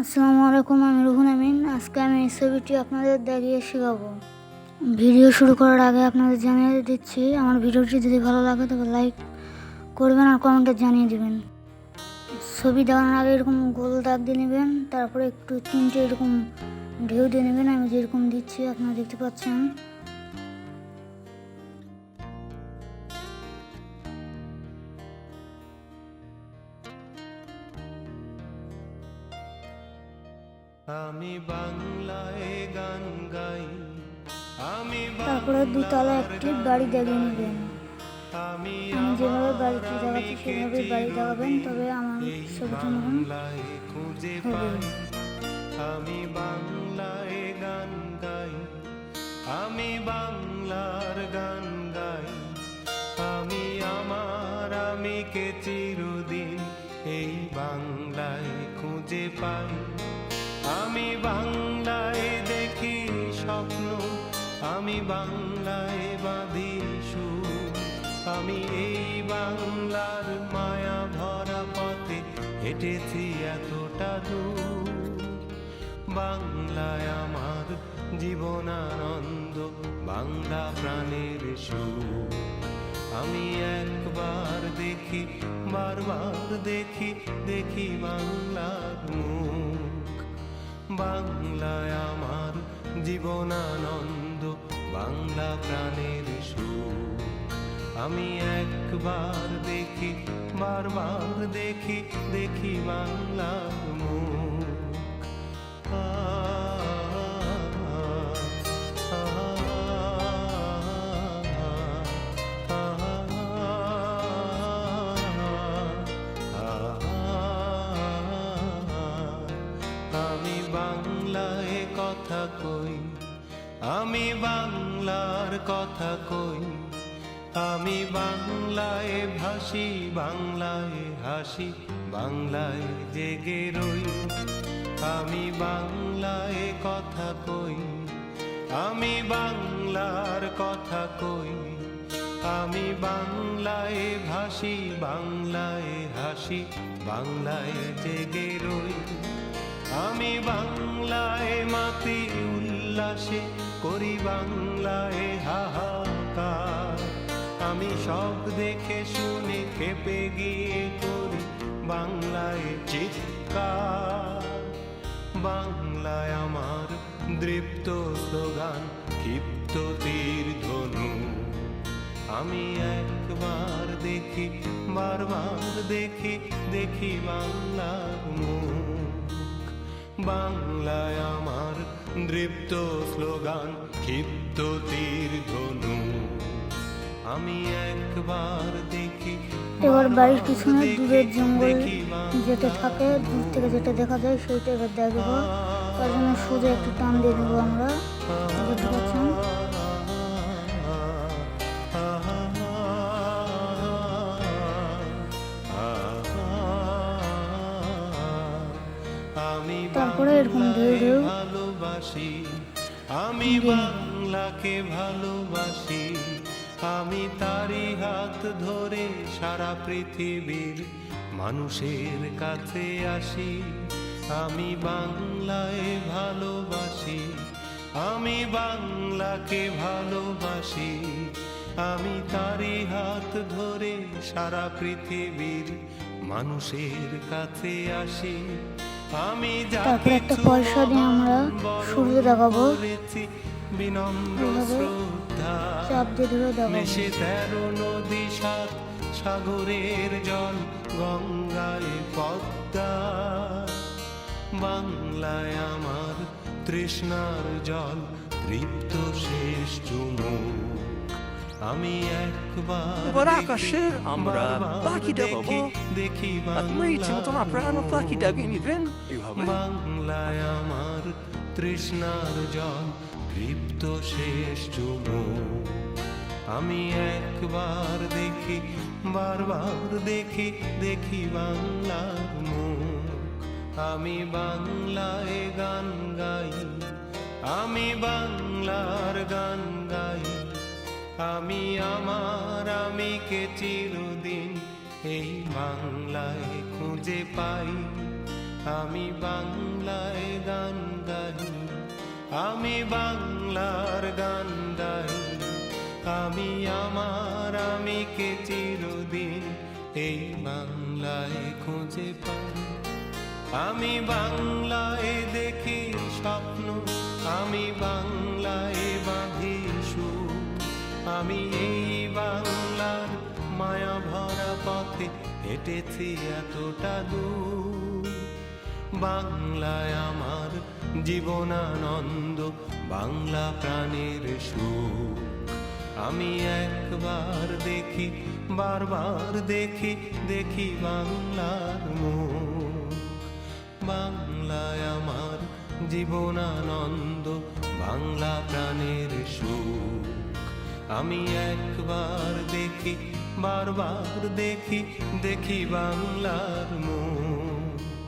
আসসালামু আলাইকুম, আমি রুহুল আমিন। আজকে আমি এই ছবিটি আপনাদের দেখিয়ে শেখাবো। ভিডিও শুরু করার আগে আপনাদের জানিয়ে দিচ্ছি, আমার ভিডিওটি যদি ভালো লাগে তবে লাইক করবেন আর কমেন্টে জানিয়ে দেবেন। ছবি দেখানোর আগে এরকম গোল দাগ দিয়ে নেবেন, তারপরে একটু তিনটে এরকম ঢেউ দিয়ে নেবেন। আমি যেরকম দিচ্ছি আপনারা দেখতে পাচ্ছেন। আমি বাংলায় গান গাই, তারপরে দুতলা একটি বাড়ি দেখিয়ে নেবেন। আমি আমি যেভাবে বাড়িটি দেখাচ্ছি সেভাবে বাড়ি দেখাবেন, তবে আমার ছবিটি মতন খুঁজে হবে। পাই। আমি বাংলায় গান গাই, আমি বাংলার গান গাই। আমি আমার আমিকে চিরদিন এই বাংলায় খুঁজে পাই। আমি বাংলায় দেখি স্বপ্ন, আমি বাংলায় বাঁধি সুর। আমি এই বাংলার মায়া ভরা পথে হেঁটেছি এতটা দূর। বাংলায় আমার জীবনানন্দ, বাংলা প্রাণের সুর। আমি একবার দেখি, বারবার দেখি, দেখি বাংলার মুখ। বাংলায় আমার জীবনানন্দ, বাংলা প্রাণের সুর। আমি একবার দেখি, বারবার দেখি, দেখি বাংলার মুখ। আমি বাংলায় কথা কই, আমি বাংলার কথা কই। আমি বাংলায় ভাসি, বাংলায় হাসি, বাংলায় জেগে রই। আমি বাংলায় কথা কই, আমি বাংলার কথা কই। আমি বাংলায় ভাসি, বাংলায় হাসি, বাংলায় জেগে রই। আমি বাংলায় মাতি উল্লাসে, করি বাংলায় হাহাকার। আমি সব দেখে শুনে খেপে গিয়ে করি বাংলায় চিৎকার। বাংলায় আমার দৃপ্ত স্লোগান, ক্ষিপ্ত তীর ধনু। আমি একবার দেখি, বারবার দেখি, দেখি বাংলার মুখ। বাংলায় আমার দৃপ্ত স্লোগান, ক্ষিপ্ত তীর ধনু। আমি একবার দেখি। এবার বাড়ির পিছনে দূরের জঙ্গল যেটা থাকে, দূর থেকে যেটা দেখা যায় সেইটা এবার দেখব। তার জন্য সোজা একটু টান দিয়ে দেবো আমরা, দেখতে পাচ্ছেন। তারপরে এরকম ঢেউ ঢেউ ভালোবাসি, আমি বাংলাকে ভালোবাসি। আমি তারি হাত ধরে সারা পৃথিবীর মানুষের কাছে আসি। আমি বাংলায় ভালোবাসি, আমি বাংলাকে ভালোবাসি। আমি তারি হাত ধরে সারা পৃথিবীর মানুষের কাছে আসি। আমি তারপর একটা পয়সা দিয়ে আমরা সূর্য দেখাবো, বিনম্র শ্রদ্ধা। চাপ দিয়ে ধরে দেখাবো। 13 নদী 7 সাগরের জল, গঙ্গায় পদ্মা। বাংলায় আমার তৃষ্ণার জল, তৃপ্ত শেষ চুমুক। আমি একবার এবার আকাশের আমরা পাখি দেখাবো। দেখি আপনি মতন আপনারা পাখি দাগিয়ে নিবেন এইভাবে। বাংলায় আমার তৃষ্ণার জল, তৃপ্ত শেষ চুমুক। আমি একবার দেখি, বারবার দেখি, দেখি বাংলার মুখ। আমি বাংলায় গান গাই, আমি বাংলার গান গাই। আমি আমার আমিকে চিরদিন এই বাংলায় খুঁজে পাই। আমি বাংলায় গান গাই, আমি বাংলার গান গাই, আমি আমার আমিকে চিরদিন এই বাংলায় খুঁজে পাই। আমি বাংলায় দেখি স্বপ্ন, আমি বাংলায় বাঁধি সুর, আমি এই বাংলার মায়া ভরা পথে হেঁটেছি এতটা দূর। বাংলায় আমার জীবনানন্দ, বাংলা প্রাণের সুখ। আমি একবার দেখি, বারবার দেখি, দেখি বাংলার মুখ। বাংলায় আমার জীবনানন্দ, বাংলা প্রাণের সুখ। আমি একবার দেখি, বারবার দেখি, দেখি বাংলার মুখ।